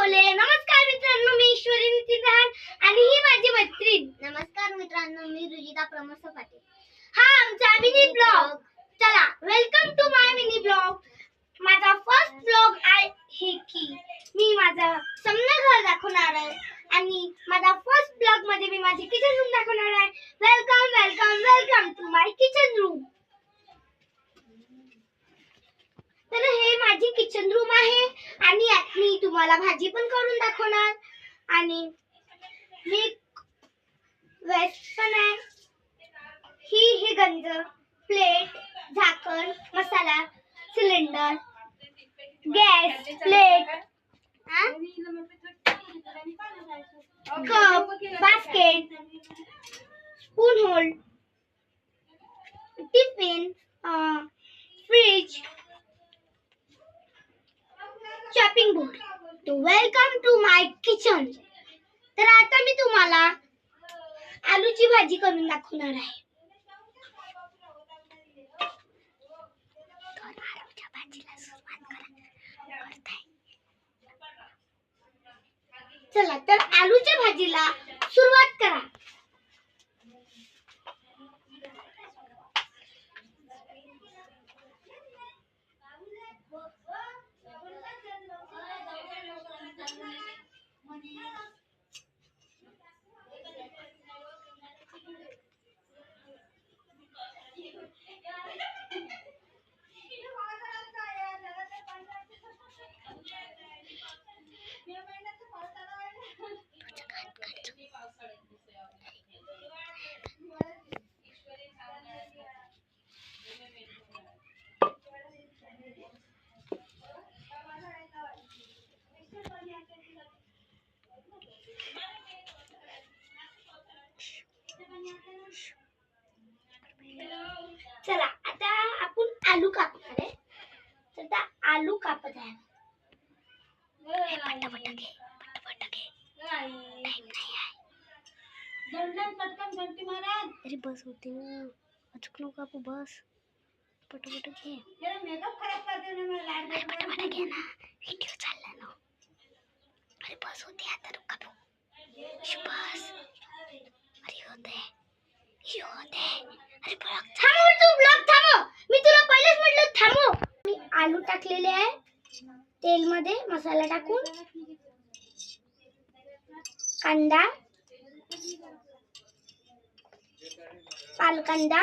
बोले. नमस्कार मित्रांनो, मी ईश्वरी नितीन रहान आणि ही माझी मैत्रीण. नमस्कार मित्रांनो, मी रुजिता प्रमोद पाटील. हा आमचा मिनी ब्लॉग. चला, welcome to my mini blog. माझा फर्स्ट ब्लॉग आहे की मी माझं समना घर दाखवणार आहे आणि माझा फर्स्ट ब्लॉग मध्ये मी माझी किचन रूम दाखवणार आहे. Welcome welcome welcome to my kitchen room. तर हे माझी किचन रूम आहे आणि यात मी तुम्हाला भाजी पण करून दाखवणार आणि मी वेस्ट पण आहे. ही गंज, प्लेट, झाकण, मसाला, cylinder, gas, plate, cup, basket, spoon hold, tiffin, fridge, chopping board. तो वेलकम टू माय किचन. तर आता मी तुम्हाला आलूची भाजी करून दाखवणार आहे. आलूच्या भाजीला सुरुवात करताय. चला तर आलूच्या भाजीला सुरुवात करा. चला आता आपण आलू कापणार आहे. तर आता आलू कापत आहे. पटापट घे. टाइम नाही आहे. अरे बस होते ना, अचूक नको कापू. बस पटापट घे. अरे पटापट घे ना, व्हिडिओ चालला ना. अरे बस होते आता, रुक कापू. बस. अरे होते. अरे थांब, तू ब्लॉग थांब. मी तुला पहिलेच म्हटलं थांब. मी आलू टाकलेले आहे तेल मध्ये, मसाला टाकून. कांदा, पालकांदा,